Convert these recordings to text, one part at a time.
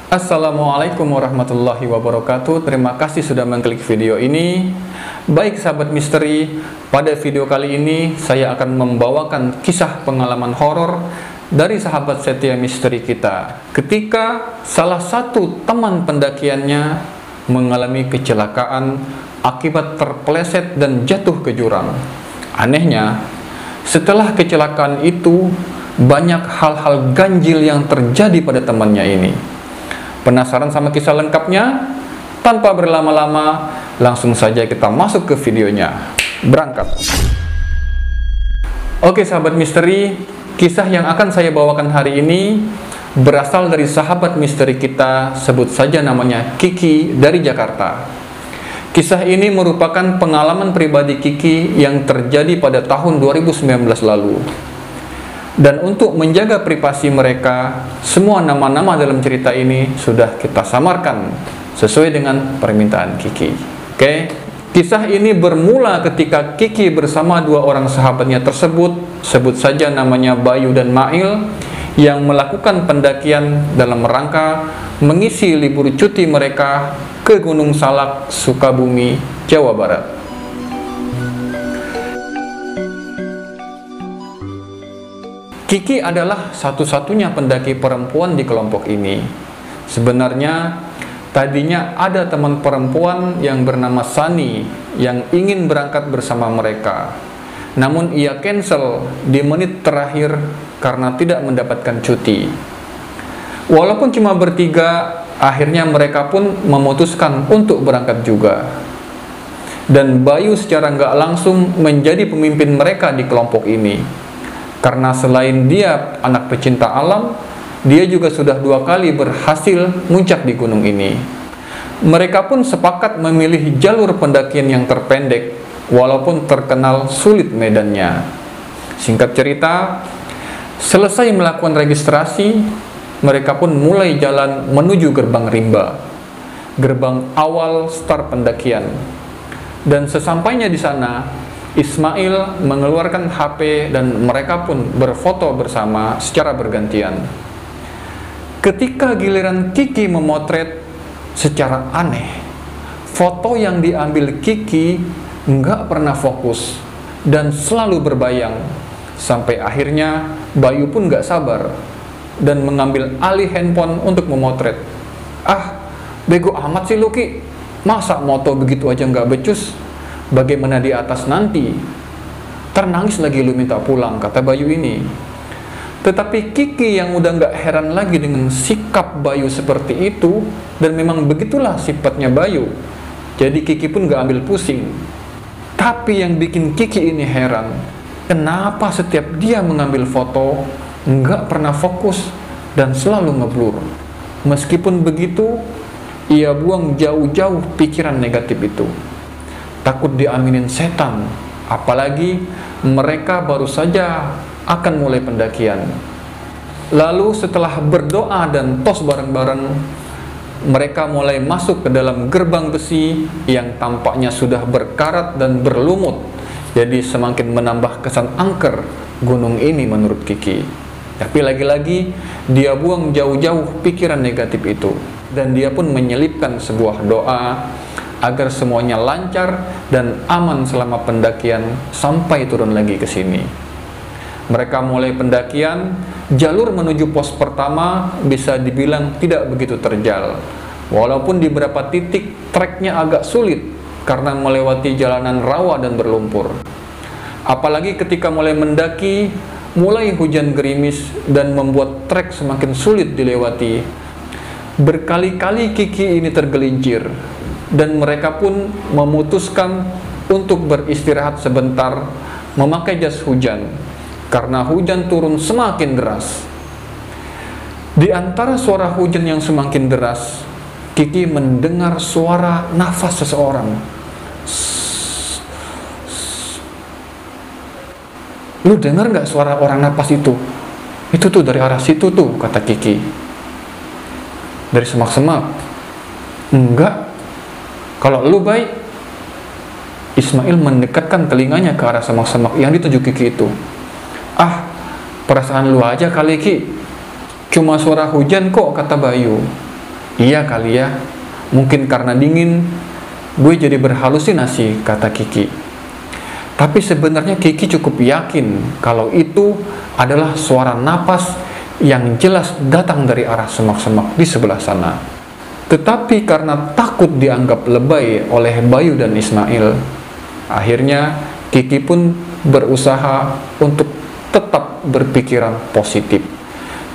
Assalamualaikum warahmatullahi wabarakatuh. Terima kasih sudah mengklik video ini. Baik sahabat misteri, pada video kali ini saya akan membawakan kisah pengalaman horor dari sahabat setia misteri kita ketika salah satu teman pendakiannya mengalami kecelakaan akibat terpeleset dan jatuh ke jurang. Anehnya, setelah kecelakaan itu banyak hal-hal ganjil yang terjadi pada temannya ini. Penasaran sama kisah lengkapnya? Tanpa berlama-lama, langsung saja kita masuk ke videonya. Berangkat. Oke sahabat misteri, kisah yang akan saya bawakan hari ini berasal dari sahabat misteri kita, sebut saja namanya Kiki dari Jakarta. Kisah ini merupakan pengalaman pribadi Kiki yang terjadi pada tahun 2019 lalu. Dan untuk menjaga privasi mereka, semua nama-nama dalam cerita ini sudah kita samarkan sesuai dengan permintaan Kiki. Oke, kisah ini bermula ketika Kiki bersama dua orang sahabatnya tersebut, sebut saja namanya Bayu dan Mail, yang melakukan pendakian dalam rangka mengisi libur cuti mereka ke Gunung Salak, Sukabumi, Jawa Barat. Kiki adalah satu-satunya pendaki perempuan di kelompok ini. Sebenarnya, tadinya ada teman perempuan yang bernama Sani yang ingin berangkat bersama mereka. Namun ia cancel di menit terakhir karena tidak mendapatkan cuti. Walaupun cuma bertiga, akhirnya mereka pun memutuskan untuk berangkat juga. Dan Bayu secara nggak langsung menjadi pemimpin mereka di kelompok ini. Karena selain dia anak pecinta alam, dia juga sudah 2 kali berhasil muncak di gunung ini. Mereka pun sepakat memilih jalur pendakian yang terpendek, walaupun terkenal sulit medannya. Singkat cerita, selesai melakukan registrasi, mereka pun mulai jalan menuju gerbang rimba, gerbang awal start pendakian. Dan sesampainya di sana, Ismail mengeluarkan HP dan mereka pun berfoto bersama secara bergantian. Ketika giliran Kiki memotret, secara aneh, foto yang diambil Kiki nggak pernah fokus dan selalu berbayang. Sampai akhirnya Bayu pun nggak sabar dan mengambil alih handphone untuk memotret. Ah, bego amat sih lu Ki, masa moto begitu aja nggak becus? Bagaimana di atas nanti? Ternangis lagi lu minta pulang, kata Bayu ini. Tetapi Kiki yang udah nggak heran lagi dengan sikap Bayu seperti itu, dan memang begitulah sifatnya Bayu. Jadi Kiki pun nggak ambil pusing. Tapi yang bikin Kiki ini heran, kenapa setiap dia mengambil foto nggak pernah fokus dan selalu ngeblur. Meskipun begitu, ia buang jauh-jauh pikiran negatif itu. Takut diaminin setan, apalagi mereka baru saja akan mulai pendakian. Lalu setelah berdoa dan tos bareng-bareng, mereka mulai masuk ke dalam gerbang besi yang tampaknya sudah berkarat dan berlumut. Jadi semakin menambah kesan angker gunung ini menurut Kiki. Tapi lagi-lagi dia buang jauh-jauh pikiran negatif itu, dan dia pun menyelipkan sebuah doa agar semuanya lancar dan aman selama pendakian sampai turun lagi ke sini. Mereka mulai pendakian, jalur menuju pos pertama bisa dibilang tidak begitu terjal. Walaupun di beberapa titik treknya agak sulit karena melewati jalanan rawa dan berlumpur. Apalagi ketika mulai mendaki, mulai hujan gerimis dan membuat trek semakin sulit dilewati. Berkali-kali Kiki ini tergelincir, dan mereka pun memutuskan untuk beristirahat sebentar, memakai jas hujan karena hujan turun semakin deras. Di antara suara hujan yang semakin deras, Kiki mendengar suara nafas seseorang. Lu dengar nggak suara orang nafas itu? Itu tuh dari arah situ tuh, kata Kiki. Dari semak-semak. Enggak. Kalau lu baik, Ismail mendekatkan telinganya ke arah semak-semak yang dituju Kiki itu. Ah, perasaan lu aja kali Ki, cuma suara hujan kok, kata Bayu. Iya kali ya, mungkin karena dingin, gue jadi berhalusinasi, kata Kiki. Tapi sebenarnya Kiki cukup yakin kalau itu adalah suara napas yang jelas datang dari arah semak-semak di sebelah sana. Tetapi karena takut dianggap lebay oleh Bayu dan Ismail, akhirnya Kiki pun berusaha untuk tetap berpikiran positif.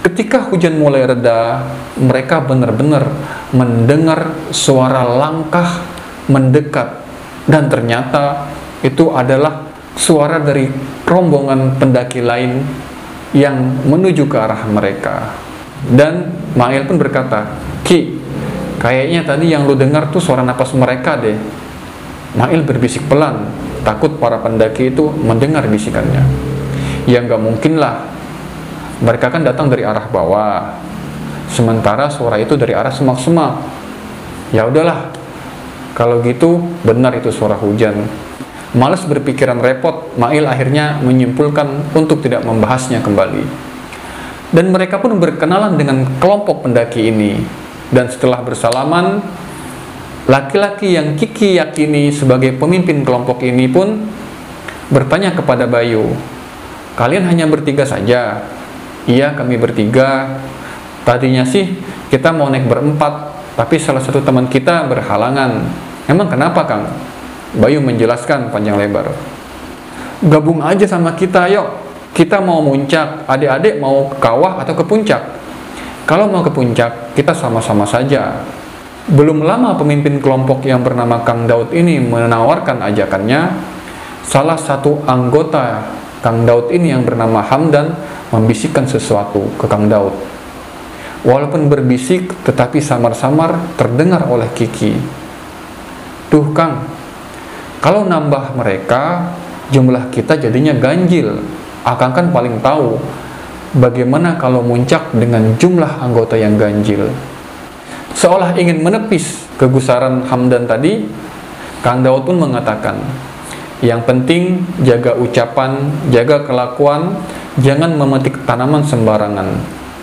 Ketika hujan mulai reda, mereka benar-benar mendengar suara langkah mendekat, dan ternyata itu adalah suara dari rombongan pendaki lain yang menuju ke arah mereka. Dan Mail pun berkata, "Ki, kayaknya tadi yang lu dengar tuh suara napas mereka deh." Mail berbisik pelan, takut para pendaki itu mendengar bisikannya. Ya nggak mungkin lah, mereka kan datang dari arah bawah, sementara suara itu dari arah semak-semak. Ya udahlah, kalau gitu benar itu suara hujan. Malas berpikiran repot, Mail akhirnya menyimpulkan untuk tidak membahasnya kembali. Dan mereka pun berkenalan dengan kelompok pendaki ini. Dan setelah bersalaman, laki-laki yang Kiki yakini sebagai pemimpin kelompok ini pun bertanya kepada Bayu, "Kalian hanya bertiga saja?" "Iya, kami bertiga. Tadinya sih kita mau naik berempat, tapi salah satu teman kita berhalangan." "Emang kenapa, Kang?" Bayu menjelaskan panjang lebar. "Gabung aja sama kita, yuk. Kita mau muncak, adik-adik mau ke kawah atau ke puncak? Kalau mau ke puncak, kita sama-sama saja." Belum lama pemimpin kelompok yang bernama Kang Daud ini menawarkan ajakannya, salah satu anggota Kang Daud ini yang bernama Hamdan membisikkan sesuatu ke Kang Daud. Walaupun berbisik, tetapi samar-samar terdengar oleh Kiki. "Tuh Kang, kalau nambah mereka, jumlah kita jadinya ganjil. Akang kan paling tahu bagaimana kalau muncak dengan jumlah anggota yang ganjil." Seolah ingin menepis kegusaran Hamdan tadi, Kang Daud pun mengatakan, "Yang penting jaga ucapan, jaga kelakuan, jangan memetik tanaman sembarangan,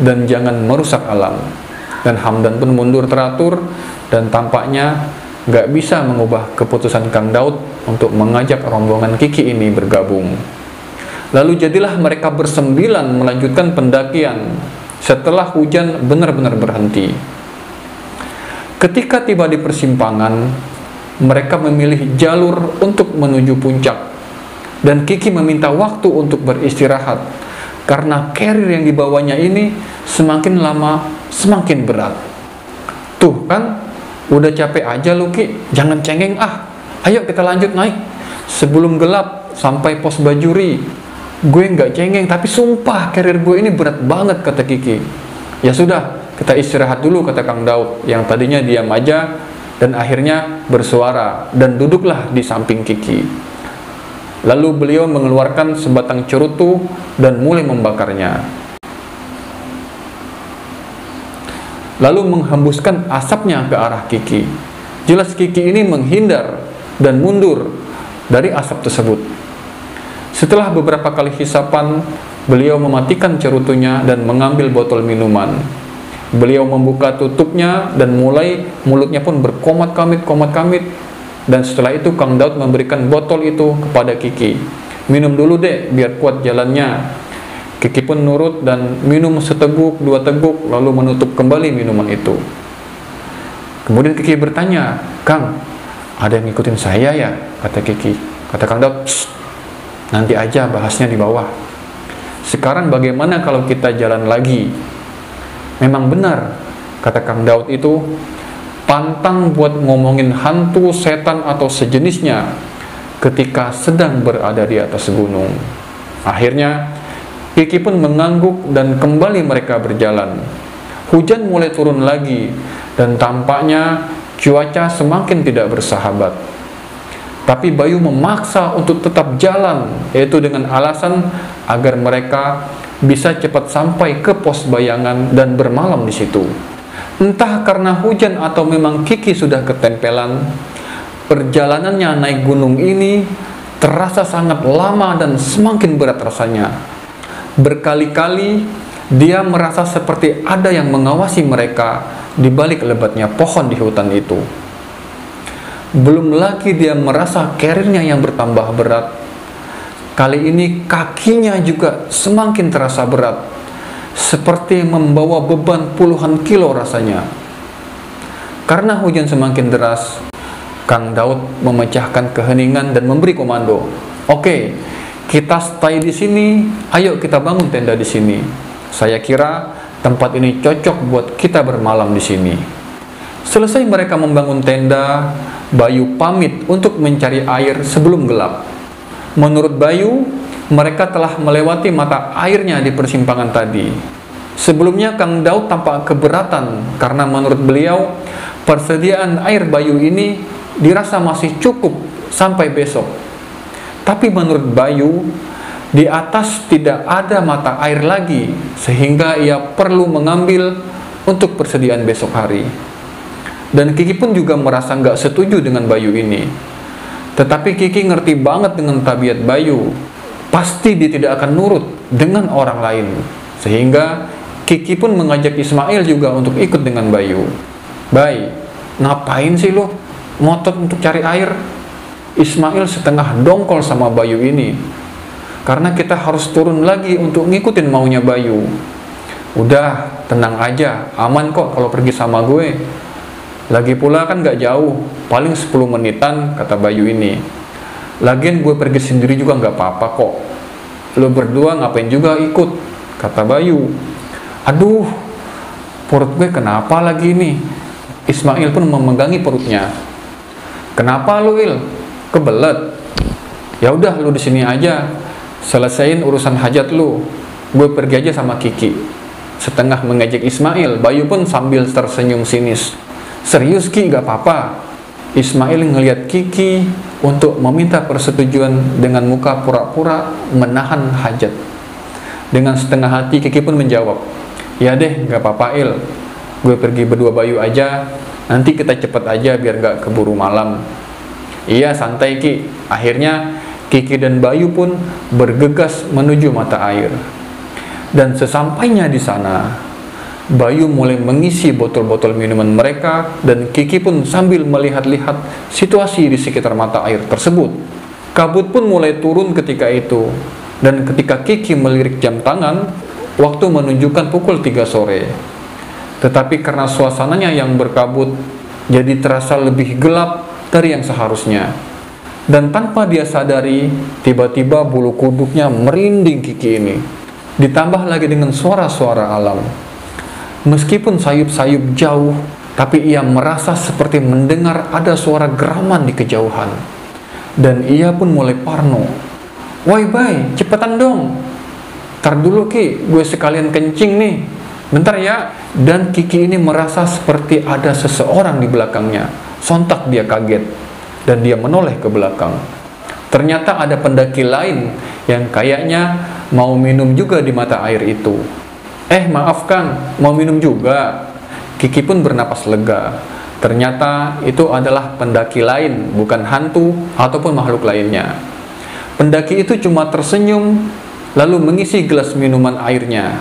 dan jangan merusak alam." Dan Hamdan pun mundur teratur, dan tampaknya gak bisa mengubah keputusan Kang Daud untuk mengajak rombongan Kiki ini bergabung. Lalu jadilah mereka bersembilan melanjutkan pendakian setelah hujan benar-benar berhenti. Ketika tiba di persimpangan, mereka memilih jalur untuk menuju puncak, dan Kiki meminta waktu untuk beristirahat karena carrier yang dibawanya ini semakin lama semakin berat. "Tuh kan, udah capek aja lu Ki, jangan cengeng ah. Ayo kita lanjut naik sebelum gelap sampai pos Bajuri." "Gue nggak cengeng, tapi sumpah carrier gue ini berat banget," kata Kiki. "Ya sudah, kita istirahat dulu," kata Kang Daud yang tadinya diam aja, dan akhirnya bersuara dan duduklah di samping Kiki. Lalu beliau mengeluarkan sebatang cerutu dan mulai membakarnya. Lalu menghembuskan asapnya ke arah Kiki. Jelas Kiki ini menghindar dan mundur dari asap tersebut. Setelah beberapa kali hisapan, beliau mematikan cerutunya dan mengambil botol minuman. Beliau membuka tutupnya dan mulutnya pun berkomat-kamit. Dan setelah itu Kang Daud memberikan botol itu kepada Kiki. "Minum dulu dek, biar kuat jalannya." Kiki pun nurut dan minum seteguk, dua teguk, lalu menutup kembali minuman itu. Kemudian Kiki bertanya, "Kang, ada yang ngikutin saya ya?" kata Kiki. Kata Kang Daud, "Nanti aja bahasnya di bawah. Sekarang bagaimana kalau kita jalan lagi?" Memang benar, kata Kang Daud itu, pantang buat ngomongin hantu, setan, atau sejenisnya ketika sedang berada di atas gunung. Akhirnya, Kiki pun mengangguk dan kembali mereka berjalan. Hujan mulai turun lagi dan tampaknya cuaca semakin tidak bersahabat. Tapi Bayu memaksa untuk tetap jalan, yaitu dengan alasan agar mereka bisa cepat sampai ke pos bayangan dan bermalam di situ. Entah karena hujan atau memang Kiki sudah ketempelan, perjalanannya naik gunung ini terasa sangat lama dan semakin berat rasanya. Berkali-kali dia merasa seperti ada yang mengawasi mereka di balik lebatnya pohon di hutan itu. Belum lagi dia merasa karirnya yang bertambah berat. Kali ini kakinya juga semakin terasa berat, seperti membawa beban puluhan kilo rasanya. Karena hujan semakin deras, Kang Daud memecahkan keheningan dan memberi komando. Oke, kita stay di sini. Ayo kita bangun tenda di sini. Saya kira tempat ini cocok buat kita bermalam di sini. Selesai mereka membangun tenda, Bayu pamit untuk mencari air sebelum gelap. Menurut Bayu, mereka telah melewati mata airnya di persimpangan tadi. Sebelumnya Kang Daud tampak keberatan karena menurut beliau persediaan air Bayu ini dirasa masih cukup sampai besok. Tapi menurut Bayu, di atas tidak ada mata air lagi, sehingga ia perlu mengambil untuk persediaan besok hari. Dan Kiki pun juga merasa nggak setuju dengan Bayu ini. Tetapi Kiki ngerti banget dengan tabiat Bayu. Pasti dia tidak akan nurut dengan orang lain. Sehingga Kiki pun mengajak Ismail juga untuk ikut dengan Bayu. Bay, ngapain sih lo ngotot untuk cari air? Ismail setengah dongkol sama Bayu ini. Karena kita harus turun lagi untuk ngikutin maunya Bayu. Udah, tenang aja, aman kok kalau pergi sama gue. Lagi pula kan gak jauh, paling 10 menitan, kata Bayu ini. Lagian gue pergi sendiri juga gak apa-apa kok. Lo berdua ngapain juga ikut, kata Bayu. Aduh, perut gue kenapa lagi nih? Ismail pun memegangi perutnya. Kenapa lo, Il? Kebelet? Ya udah, lo di sini aja. Selesain urusan hajat lo. Gue pergi aja sama Kiki. Setengah mengejek Ismail, Bayu pun sambil tersenyum sinis. Serius Ki, gak apa-apa. Ismail ngelihat Kiki untuk meminta persetujuan dengan muka pura-pura menahan hajat. Dengan setengah hati Kiki pun menjawab, ya deh, gak apa-apa Il. Gue pergi berdua Bayu aja. Nanti kita cepet aja biar gak keburu malam. Iya, santai Ki. Akhirnya Kiki dan Bayu pun bergegas menuju mata air. Dan sesampainya di sana, Bayu mulai mengisi botol-botol minuman mereka dan Kiki pun sambil melihat-lihat situasi di sekitar mata air tersebut. Kabut pun mulai turun ketika itu, dan ketika Kiki melirik jam tangan, waktu menunjukkan pukul 3 sore. Tetapi karena suasananya yang berkabut, jadi terasa lebih gelap dari yang seharusnya. Dan tanpa dia sadari, tiba-tiba bulu kuduknya merinding Kiki ini. Ditambah lagi dengan suara-suara alam. Meskipun sayup-sayup jauh, tapi ia merasa seperti mendengar ada suara geraman di kejauhan. Dan ia pun mulai parno. Woi Bay, cepetan dong. Tar dulu Ki, gue sekalian kencing nih. Bentar ya. Dan Kiki ini merasa seperti ada seseorang di belakangnya. Sontak dia kaget, dan dia menoleh ke belakang. Ternyata ada pendaki lain yang kayaknya mau minum juga di mata air itu. Maaf Kang, mau minum juga. Kiki pun bernapas lega. Ternyata itu adalah pendaki lain, bukan hantu ataupun makhluk lainnya. Pendaki itu cuma tersenyum, lalu mengisi gelas minuman airnya.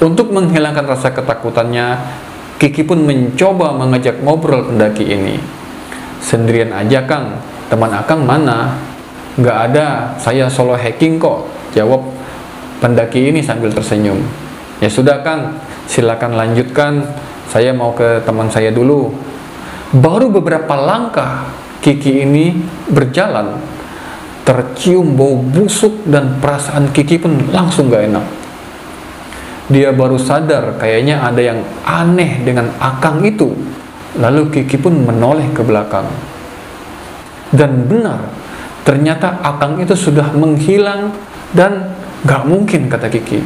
Untuk menghilangkan rasa ketakutannya, Kiki pun mencoba mengajak ngobrol pendaki ini. Sendirian aja Kang, teman Akang mana? Nggak ada, saya solo hiking kok, jawab pendaki ini sambil tersenyum. Ya sudah Kang, silakan lanjutkan, saya mau ke teman saya dulu. Baru beberapa langkah Kiki ini berjalan, tercium bau busuk dan perasaan Kiki pun langsung gak enak. Dia baru sadar kayaknya ada yang aneh dengan Akang itu. Lalu Kiki pun menoleh ke belakang. Dan benar, ternyata Akang itu sudah menghilang dan gak mungkin, kata Kiki.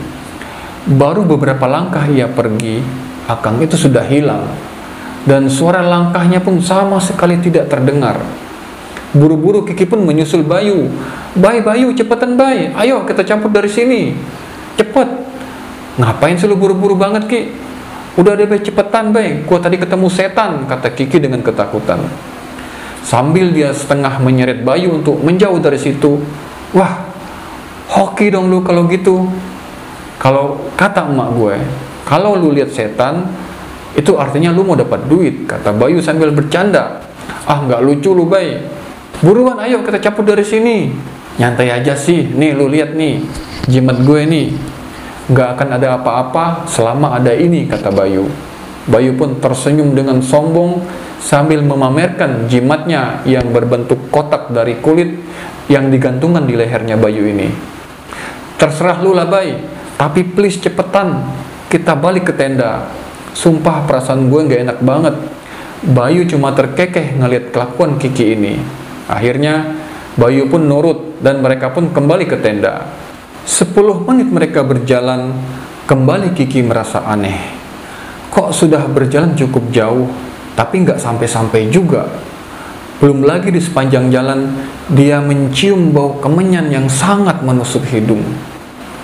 Baru beberapa langkah ia pergi, Akang itu sudah hilang. Dan suara langkahnya pun sama sekali tidak terdengar. Buru-buru Kiki pun menyusul Bayu. Bayu, cepetan Bay, ayo kita campur dari sini. Cepet. Ngapain sih lu buru-buru banget Ki? Udah deh Bay, cepetan Bay, gua tadi ketemu setan, kata Kiki dengan ketakutan. Sambil dia setengah menyeret Bayu untuk menjauh dari situ. Wah, hoki dong lu kalau gitu. Kalau kata emak gue, kalau lu lihat setan, Itu artinya lu mau dapat duit, kata Bayu sambil bercanda. Ah, nggak lucu lu, Bay. Buruan, ayo kita cabut dari sini. Nyantai aja sih, nih lu lihat nih, jimat gue nih. Nggak akan ada apa-apa selama ada ini, kata Bayu. Bayu pun tersenyum dengan sombong sambil memamerkan jimatnya yang berbentuk kotak dari kulit yang digantungkan di lehernya Bayu ini. Terserah lu lah, Bay, tapi please cepetan, kita balik ke tenda. Sumpah perasaan gue gak enak banget. Bayu cuma terkekeh ngeliat kelakuan Kiki ini. Akhirnya Bayu pun nurut dan mereka pun kembali ke tenda. 10 menit mereka berjalan, kembali Kiki merasa aneh. Kok sudah berjalan cukup jauh, tapi gak sampai-sampai juga. Belum lagi di sepanjang jalan, dia mencium bau kemenyan yang sangat menusuk hidung.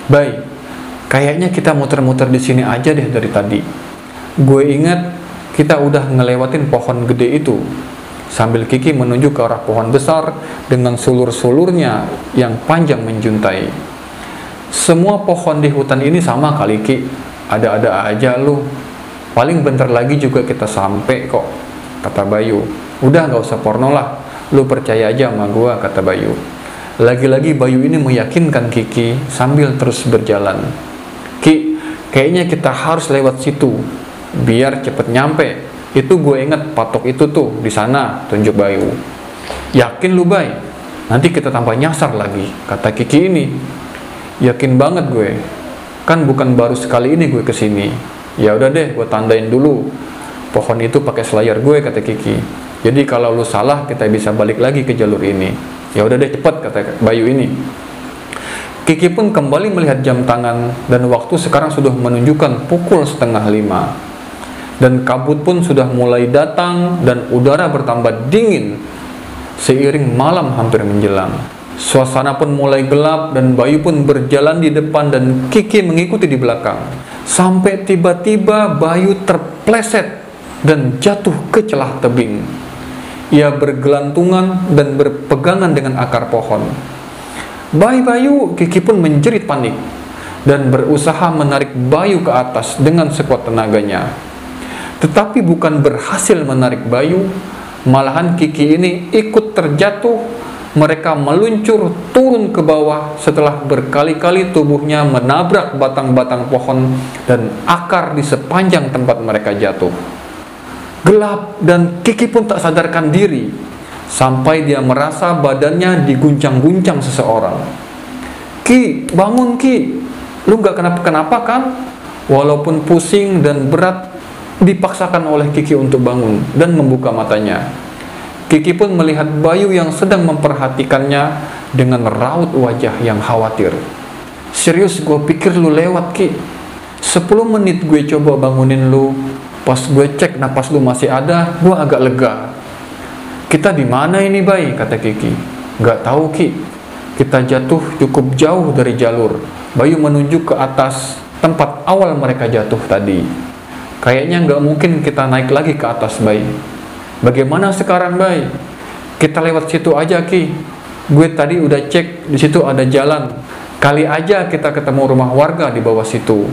Bay, kayaknya kita muter-muter di sini aja deh dari tadi. Gue ingat kita udah ngelewatin pohon gede itu. Sambil Kiki menunjuk ke arah pohon besar dengan sulur-sulurnya yang panjang menjuntai. Semua pohon di hutan ini sama kali, Ki. Ada-ada aja lu. Paling bentar lagi juga kita sampai kok, kata Bayu. Udah gak usah porno lah, lu percaya aja sama gua, kata Bayu. Lagi-lagi Bayu ini meyakinkan Kiki sambil terus berjalan. Ki, kayaknya kita harus lewat situ biar cepet nyampe. Itu gue inget patok itu tuh di sana, tunjuk Bayu. Yakin lu, Bay? Nanti kita tambah nyasar lagi, kata Kiki ini. Yakin banget gue. Kan bukan baru sekali ini gue kesini. Ya udah deh, gue tandain dulu. Pohon itu pakai selayar gue, kata Kiki. Jadi kalau lu salah, kita bisa balik lagi ke jalur ini. Ya udah deh, cepet, kata Bayu ini. Kiki pun kembali melihat jam tangan dan waktu sekarang sudah menunjukkan pukul 4:30. Dan kabut pun sudah mulai datang dan udara bertambah dingin seiring malam hampir menjelang. Suasana pun mulai gelap dan Bayu pun berjalan di depan dan Kiki mengikuti di belakang. Sampai tiba-tiba Bayu terpleset dan jatuh ke celah tebing. Ia bergelantungan dan berpegangan dengan akar pohon. Bayu, Kiki pun menjerit panik dan berusaha menarik Bayu ke atas dengan sekuat tenaganya. Tetapi bukan berhasil menarik Bayu, malahan Kiki ini ikut terjatuh. Mereka meluncur turun ke bawah setelah berkali-kali tubuhnya menabrak batang-batang pohon dan akar di sepanjang tempat mereka jatuh. Gelap dan Kiki pun tak sadarkan diri sampai dia merasa badannya diguncang-guncang seseorang. Ki, bangun Ki, lu gak kenapa-kenapa kan? Walaupun pusing dan berat, dipaksakan oleh Kiki untuk bangun dan membuka matanya. Kiki pun melihat Bayu yang sedang memperhatikannya dengan raut wajah yang khawatir. Serius, gue pikir lu lewat, Ki. 10 menit gue coba bangunin lu. Pas gue cek napas lu masih ada, gue agak lega. Kita di mana ini, Bay? Kata Kiki. Gak tahu, Ki. Kita jatuh cukup jauh dari jalur. Bayu menunjuk ke atas tempat awal mereka jatuh tadi. Kayaknya nggak mungkin kita naik lagi ke atas, Bay. Bagaimana sekarang, Bay? Kita lewat situ aja, Ki. Gue tadi udah cek, di situ ada jalan. Kali aja kita ketemu rumah warga di bawah situ.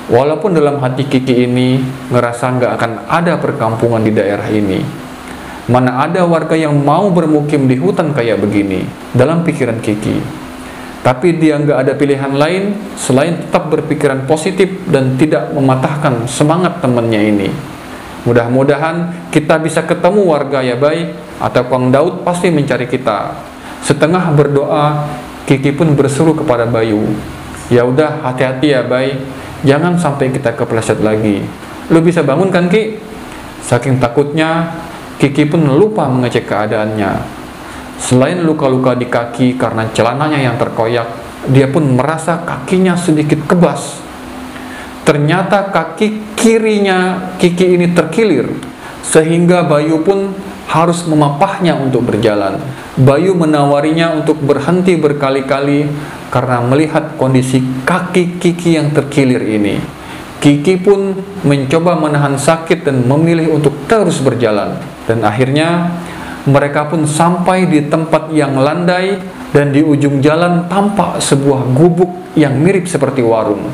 Walaupun dalam hati Kiki ini ngerasa nggak akan ada perkampungan di daerah ini. Mana ada warga yang mau bermukim di hutan kayak begini, dalam pikiran Kiki. Tapi dia nggak ada pilihan lain selain tetap berpikiran positif dan tidak mematahkan semangat temannya ini. Mudah-mudahan kita bisa ketemu warga ya, Bay, atau Kang Daud pasti mencari kita. Setengah berdoa, Kiki pun berseru kepada Bayu. Ya udah, hati-hati ya, Bay. Jangan sampai kita kepleset lagi. Lu bisa bangun kan, Ki? Saking takutnya, Kiki pun lupa mengecek keadaannya. Selain luka-luka di kaki karena celananya yang terkoyak, dia pun merasa kakinya sedikit kebas. Ternyata kaki kirinya Kiki ini terkilir, sehingga Bayu pun harus memapahnya untuk berjalan. Bayu menawarinya untuk berhenti berkali-kali karena melihat kondisi kaki Kiki yang terkilir ini. Kiki pun mencoba menahan sakit dan memilih untuk terus berjalan. Dan akhirnya mereka pun sampai di tempat yang landai dan di ujung jalan tampak sebuah gubuk yang mirip seperti warung.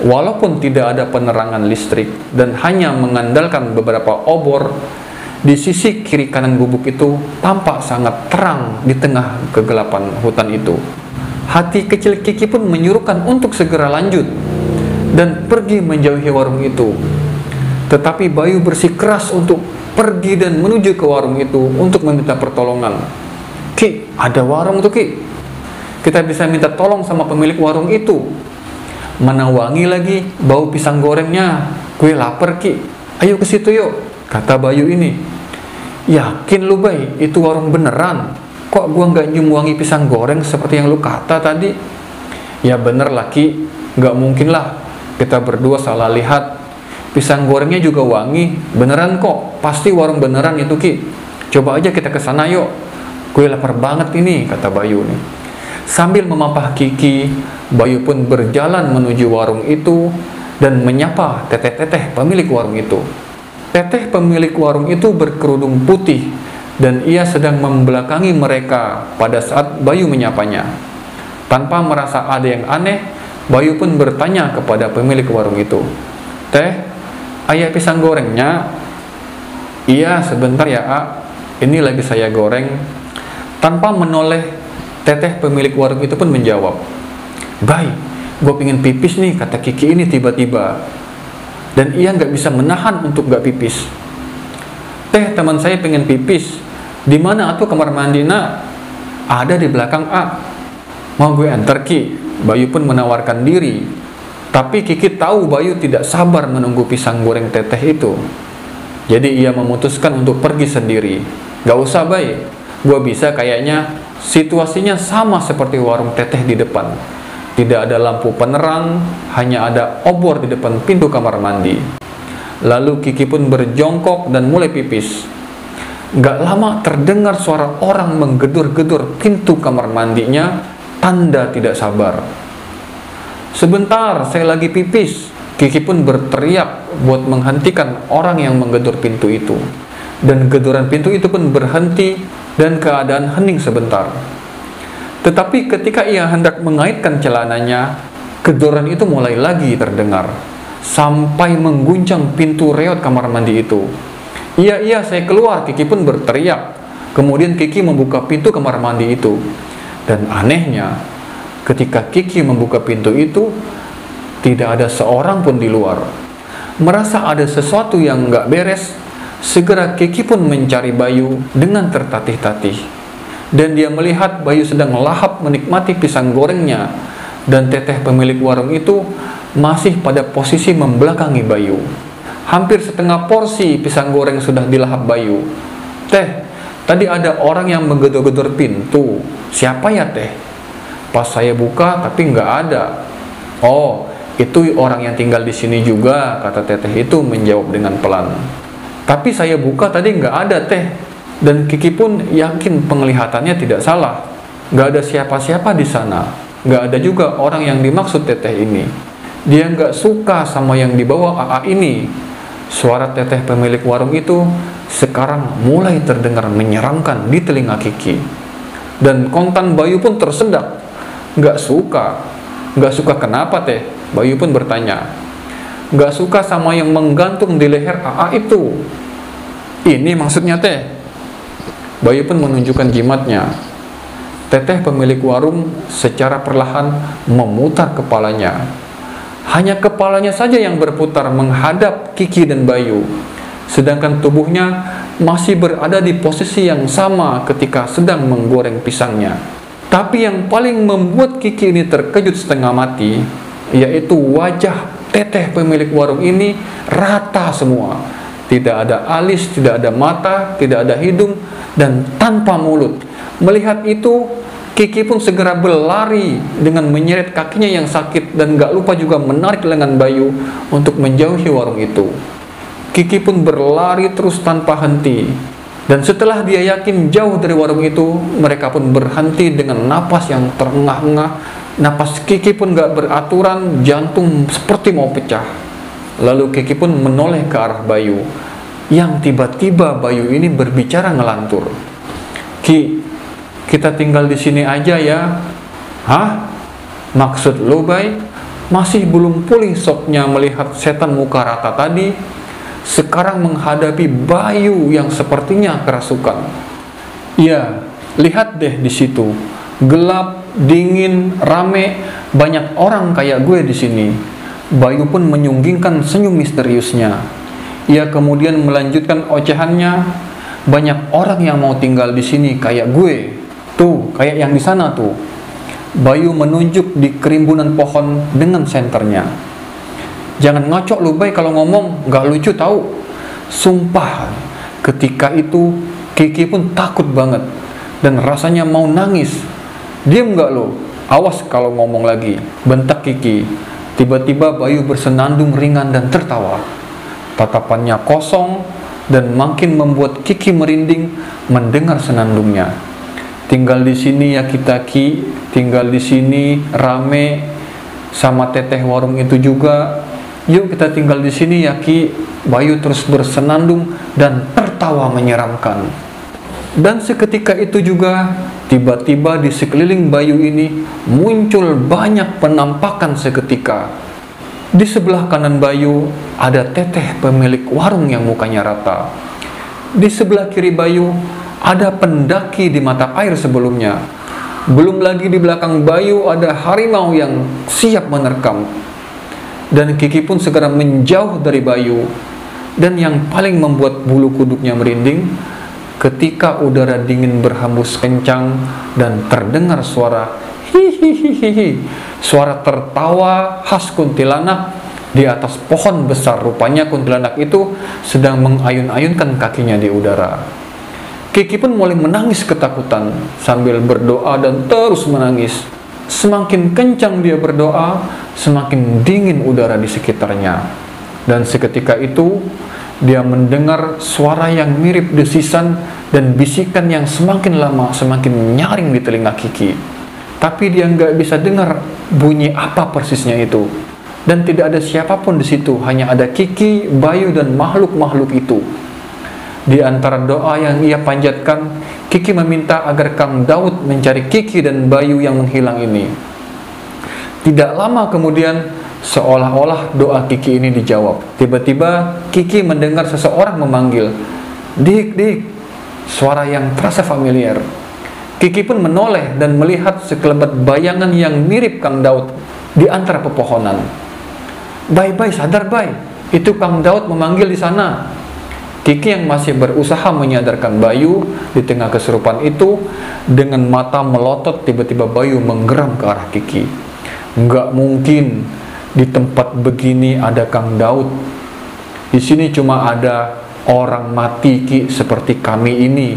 Walaupun tidak ada penerangan listrik dan hanya mengandalkan beberapa obor, di sisi kiri kanan gubuk itu tampak sangat terang di tengah kegelapan hutan itu. Hati kecil Kiki pun menyuruhkan untuk segera lanjut dan pergi menjauhi warung itu. Tetapi Bayu bersikeras untuk pergi dan menuju ke warung itu untuk meminta pertolongan. Ki, ada warung tuh Ki. Kita bisa minta tolong sama pemilik warung itu. Mana wangi lagi bau pisang gorengnya. Gue lapar Ki. Ayo ke situ yuk, kata Bayu ini. Yakin lu Bay, itu warung beneran? Kok gua nggak nyium wangi pisang goreng seperti yang lu kata tadi? Ya bener lah Ki, nggak mungkin lah kita berdua salah lihat. Pisang gorengnya juga wangi, beneran kok, pasti warung beneran itu Ki. Coba aja kita ke sana yuk. Gue lapar banget ini, kata Bayu nih. Sambil memapah Kiki, Bayu pun berjalan menuju warung itu dan menyapa teteh-teteh pemilik warung itu. Teteh pemilik warung itu berkerudung putih dan ia sedang membelakangi mereka pada saat Bayu menyapanya. Tanpa merasa ada yang aneh, Bayu pun bertanya kepada pemilik warung itu, "Teh, ayah pisang gorengnya?" "Iya, sebentar ya, A. Ini lagi saya goreng." Tanpa menoleh, teteh pemilik warung itu pun menjawab, "Bay, gue pengen pipis nih," kata Kiki ini tiba-tiba. Dan ia nggak bisa menahan untuk nggak pipis. "Teh, teman saya pengen pipis. Di mana atuh kamar mandi nak?" "Ada di belakang A." "Mau gue antar Ki?" Bayu pun menawarkan diri. Tapi Kiki tahu Bayu tidak sabar menunggu pisang goreng teteh itu. Jadi ia memutuskan untuk pergi sendiri. "Gak usah Bay, gue bisa kayaknya. Situasinya sama seperti warung teteh di depan. Tidak ada lampu penerang, hanya ada obor di depan pintu kamar mandi." Lalu Kiki pun berjongkok dan mulai pipis. Gak lama terdengar suara orang menggedor-gedor pintu kamar mandinya, tanda tidak sabar. "Sebentar, saya lagi pipis." Kiki pun berteriak buat menghentikan orang yang menggedor pintu itu. Dan gedoran pintu itu pun berhenti dan keadaan hening sebentar. Tetapi ketika ia hendak mengaitkan celananya, gedoran itu mulai lagi terdengar, sampai mengguncang pintu reot kamar mandi itu. Iya, saya keluar," Kiki pun berteriak. Kemudian Kiki membuka pintu kamar mandi itu. Dan anehnya, ketika Kiki membuka pintu itu, tidak ada seorang pun di luar. Merasa ada sesuatu yang nggak beres, segera Kiki pun mencari Bayu dengan tertatih-tatih. Dan dia melihat Bayu sedang melahap menikmati pisang gorengnya, dan teteh pemilik warung itu masih pada posisi membelakangi Bayu. Hampir setengah porsi pisang goreng sudah dilahap Bayu. "Teh, tadi ada orang yang menggedor-gedor pintu. Siapa ya Teh?" "Pas saya buka tapi nggak ada." "Oh, itu orang yang tinggal di sini juga," kata teteh itu menjawab dengan pelan. "Tapi saya buka tadi nggak ada Teh." Dan Kiki pun yakin penglihatannya tidak salah. Gak ada siapa-siapa di sana. Gak ada juga orang yang dimaksud teteh ini. Dia gak suka sama yang dibawa AA ini. Suara teteh pemilik warung itu sekarang mulai terdengar menyeramkan di telinga Kiki. Dan kontan Bayu pun tersedak. Gak suka. Gak suka kenapa Teh? Bayu pun bertanya. "Gak suka sama yang menggantung di leher AA itu." "Ini maksudnya Teh?" Bayu pun menunjukkan jimatnya. Teteh pemilik warung secara perlahan memutar kepalanya. Hanya kepalanya saja yang berputar menghadap Kiki dan Bayu, sedangkan tubuhnya masih berada di posisi yang sama ketika sedang menggoreng pisangnya. Tapi yang paling membuat Kiki ini terkejut setengah mati, yaitu wajah teteh pemilik warung ini rata semua. Tidak ada alis, tidak ada mata, tidak ada hidung, dan tanpa mulut. Melihat itu, Kiki pun segera berlari dengan menyeret kakinya yang sakit dan gak lupa juga menarik lengan Bayu untuk menjauhi warung itu. Kiki pun berlari terus tanpa henti. Dan setelah dia yakin jauh dari warung itu, mereka pun berhenti dengan napas yang terengah-engah. Napas Kiki pun gak beraturan, jantung seperti mau pecah. Lalu Kiki pun menoleh ke arah Bayu, yang tiba-tiba Bayu ini berbicara ngelantur. "Ki, kita tinggal di sini aja ya." "Hah? Maksud lu Bay?" masih belum pulih soknya melihat setan muka rata tadi, sekarang menghadapi Bayu yang sepertinya kerasukan. Ya, lihat deh di situ, gelap, dingin, rame, banyak orang kayak gue di sini. Bayu pun menyunggingkan senyum misteriusnya. Ia kemudian melanjutkan ocehannya, banyak orang yang mau tinggal di sini kayak gue. Tuh, kayak yang di sana tuh. Bayu menunjuk di kerimbunan pohon dengan senternya. Jangan ngocok lu Bay kalau ngomong, gak lucu tahu. Sumpah, ketika itu Kiki pun takut banget dan rasanya mau nangis. Diam gak lo? Awas kalau ngomong lagi, bentak Kiki. Tiba-tiba Bayu bersenandung ringan dan tertawa. Tatapannya kosong dan makin membuat Kiki merinding mendengar senandungnya. Tinggal di sini ya kita Ki, tinggal di sini rame sama teteh warung itu juga. Yuk kita tinggal di sini ya Ki. Bayu terus bersenandung dan tertawa menyeramkan. Dan seketika itu juga tiba-tiba di sekeliling Bayu ini muncul banyak penampakan seketika. Di sebelah kanan Bayu ada teteh pemilik warung yang mukanya rata. Di sebelah kiri Bayu ada pendaki di mata air sebelumnya. Belum lagi di belakang Bayu ada harimau yang siap menerkam. Dan Kiki pun segera menjauh dari Bayu. Dan yang paling membuat bulu kuduknya merinding, ketika udara dingin berhembus kencang dan terdengar suara hihihihi, suara tertawa khas kuntilanak di atas pohon besar. Rupanya kuntilanak itu sedang mengayun-ayunkan kakinya di udara. Kiki pun mulai menangis ketakutan sambil berdoa dan terus menangis. Semakin kencang dia berdoa, semakin dingin udara di sekitarnya. Dan seketika itu dia mendengar suara yang mirip desisan dan bisikan yang semakin lama semakin nyaring di telinga Kiki. Tapi dia nggak bisa dengar bunyi apa persisnya itu. Dan tidak ada siapapun di situ, hanya ada Kiki, Bayu, dan makhluk-makhluk itu. Di antara doa yang ia panjatkan, Kiki meminta agar Kang Daud mencari Kiki dan Bayu yang menghilang ini. Tidak lama kemudian, seolah-olah doa Kiki ini dijawab. Tiba-tiba Kiki mendengar seseorang memanggil, "Dik, Dik." Suara yang terasa familiar. Kiki pun menoleh dan melihat sekelebat bayangan yang mirip Kang Daud di antara pepohonan. "Bay, sadar Bay, itu Kang Daud memanggil di sana." Kiki yang masih berusaha menyadarkan Bayu di tengah kesurupan itu, dengan mata melotot tiba-tiba Bayu menggeram ke arah Kiki. "Nggak mungkin di tempat begini ada Kang Daud. Di sini cuma ada orang mati Ki seperti kami ini."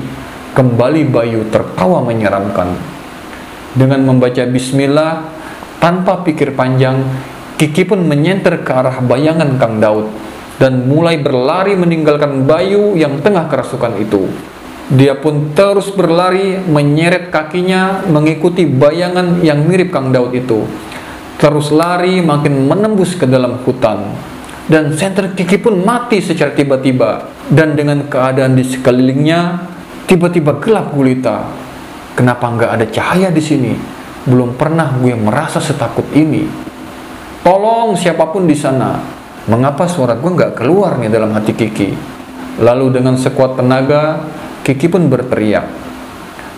Kembali Bayu tertawa menyeramkan. Dengan membaca bismillah tanpa pikir panjang, Kiki pun menyenter ke arah bayangan Kang Daud dan mulai berlari meninggalkan Bayu yang tengah kerasukan itu. Dia pun terus berlari menyeret kakinya mengikuti bayangan yang mirip Kang Daud itu. Terus lari makin menembus ke dalam hutan. Dan senter Kiki pun mati secara tiba-tiba. Dan dengan keadaan di sekelilingnya tiba-tiba gelap gulita. Kenapa nggak ada cahaya di sini? Belum pernah gue merasa setakut ini. Tolong siapapun di sana. Mengapa suara gue nggak keluar nih dalam hati Kiki? Lalu dengan sekuat tenaga, Kiki pun berteriak.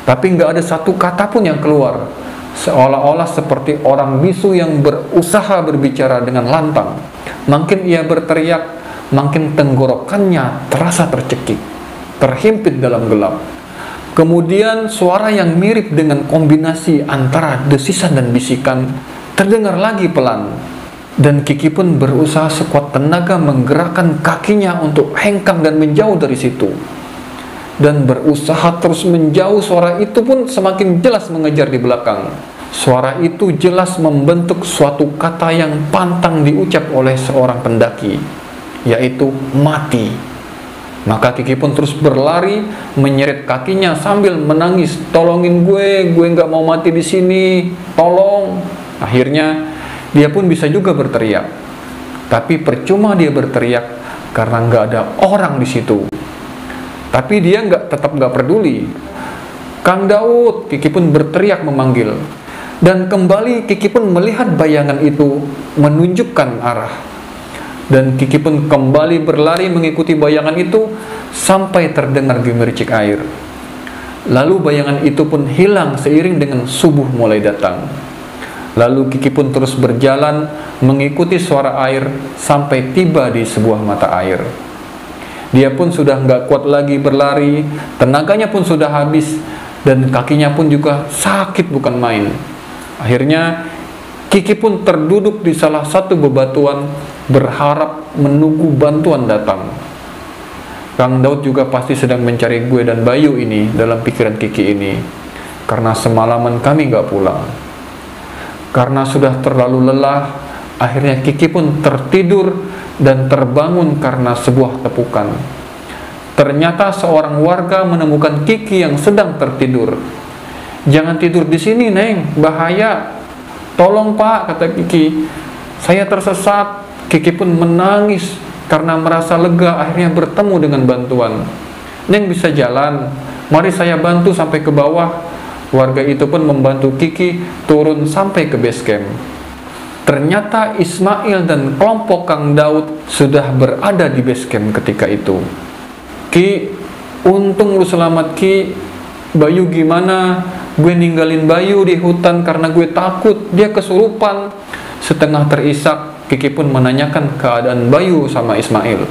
Tapi nggak ada satu kata pun yang keluar. Seolah-olah seperti orang bisu yang berusaha berbicara dengan lantang. Makin ia berteriak, makin tenggorokannya terasa tercekik, terhimpit dalam gelap. Kemudian suara yang mirip dengan kombinasi antara desisan dan bisikan terdengar lagi pelan. Dan Kiki pun berusaha sekuat tenaga menggerakkan kakinya untuk hengkang dan menjauh dari situ. Dan berusaha terus menjauh, suara itu pun semakin jelas mengejar di belakang. Suara itu jelas membentuk suatu kata yang pantang diucap oleh seorang pendaki, yaitu mati. Maka Kiki pun terus berlari, menyeret kakinya sambil menangis, "Tolongin gue nggak mau mati di sini, tolong." Akhirnya dia pun bisa juga berteriak, tapi percuma dia berteriak karena nggak ada orang di situ. Tapi dia tetap nggak peduli. "Kang Daud!" Kiki pun berteriak memanggil. Dan kembali Kiki pun melihat bayangan itu menunjukkan arah. Dan Kiki pun kembali berlari mengikuti bayangan itu sampai terdengar gemericik air. Lalu bayangan itu pun hilang seiring dengan subuh mulai datang. Lalu Kiki pun terus berjalan mengikuti suara air sampai tiba di sebuah mata air. Dia pun sudah nggak kuat lagi berlari, tenaganya pun sudah habis, dan kakinya pun juga sakit bukan main. Akhirnya Kiki pun terduduk di salah satu bebatuan berharap menunggu bantuan datang. Kang Daud juga pasti sedang mencari gue dan Bayu ini dalam pikiran Kiki ini, karena semalaman kami gak pulang. Karena sudah terlalu lelah, akhirnya Kiki pun tertidur dan terbangun karena sebuah tepukan. Ternyata seorang warga menemukan Kiki yang sedang tertidur. "Jangan tidur di sini, Neng, bahaya. Tolong, Pak," kata Kiki. "Saya tersesat." Kiki pun menangis karena merasa lega akhirnya bertemu dengan bantuan. "Neng bisa jalan, mari saya bantu sampai ke bawah." Warga itu pun membantu Kiki turun sampai ke base camp. Ternyata Ismail dan kelompok Kang Daud sudah berada di base camp ketika itu. "Ki, untung lu selamat, Ki. Bayu gimana? Gue ninggalin Bayu di hutan karena gue takut dia kesurupan." Setengah terisak, Kiki pun menanyakan keadaan Bayu sama Ismail.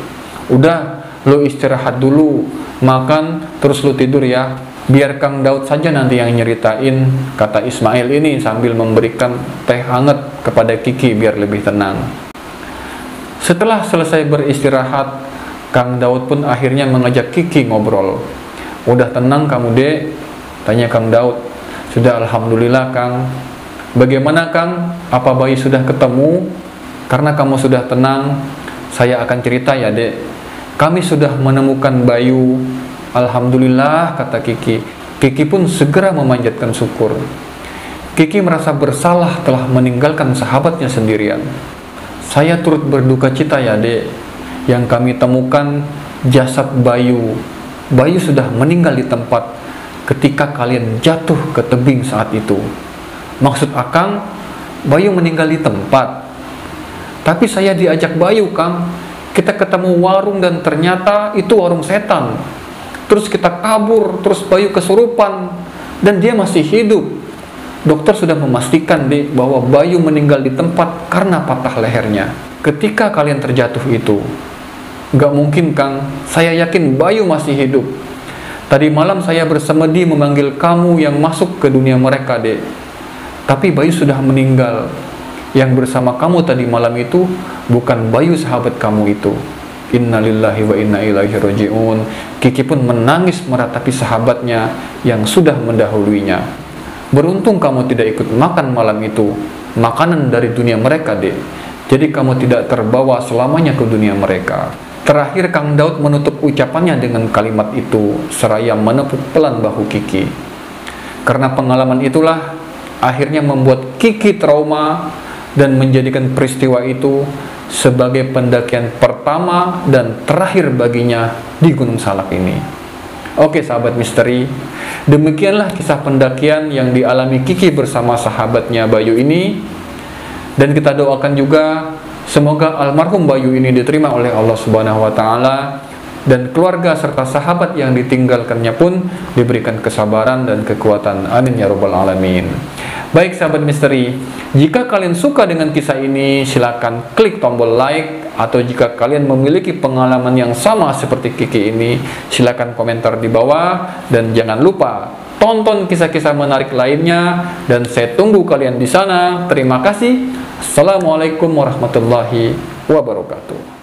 "Udah, lu istirahat dulu, makan, terus lu tidur ya. Biar Kang Daud saja nanti yang nyeritain," kata Ismail ini sambil memberikan teh hangat kepada Kiki biar lebih tenang. Setelah selesai beristirahat, Kang Daud pun akhirnya mengajak Kiki ngobrol. "Udah tenang kamu, Dek?" tanya Kang Daud. "Sudah, alhamdulillah, Kang." "Bagaimana, Kang? Apa Bayu sudah ketemu? Karena kamu sudah tenang, saya akan cerita ya, Dek. Kami sudah menemukan Bayu." "Alhamdulillah," kata Kiki. Kiki pun segera memanjatkan syukur. Kiki merasa bersalah telah meninggalkan sahabatnya sendirian. "Saya turut berduka cita ya, Dek. Yang kami temukan jasad Bayu. Bayu sudah meninggal di tempat ketika kalian jatuh ke tebing saat itu." "Maksud Akang, Bayu meninggal di tempat?" "Tapi saya diajak Bayu, Kang. Kita ketemu warung dan ternyata itu warung setan. Terus kita kabur, terus Bayu kesurupan dan dia masih hidup. Dokter sudah memastikan, Dek, bahwa Bayu meninggal di tempat karena patah lehernya. Ketika kalian terjatuh itu." "Gak mungkin, Kang. Saya yakin Bayu masih hidup. Tadi malam saya bersemedi memanggil kamu yang masuk ke dunia mereka, Dek. Tapi Bayu sudah meninggal. Yang bersama kamu tadi malam itu bukan Bayu sahabat kamu itu." Innalillahi wa inna ilaihi raji'un. Kiki pun menangis meratapi sahabatnya yang sudah mendahuluinya. "Beruntung kamu tidak ikut makan malam itu, makanan dari dunia mereka, Dek. Jadi kamu tidak terbawa selamanya ke dunia mereka." Terakhir Kang Daud menutup ucapannya dengan kalimat itu seraya menepuk pelan bahu Kiki. Karena pengalaman itulah akhirnya membuat Kiki trauma dan menjadikan peristiwa itu sebagai pendakian pertama dan terakhir baginya di Gunung Salak ini. Oke sahabat misteri, demikianlah kisah pendakian yang dialami Kiki bersama sahabatnya Bayu ini. Dan kita doakan juga semoga almarhum Bayu ini diterima oleh Allah Subhanahu wa Ta'ala, dan keluarga serta sahabat yang ditinggalkannya pun diberikan kesabaran dan kekuatan. Amin ya rabbal alamin. Baik sahabat misteri, jika kalian suka dengan kisah ini, silakan klik tombol like, atau jika kalian memiliki pengalaman yang sama seperti Kiki ini, silakan komentar di bawah, dan jangan lupa tonton kisah-kisah menarik lainnya, dan saya tunggu kalian di sana. Terima kasih. Assalamualaikum warahmatullahi wabarakatuh.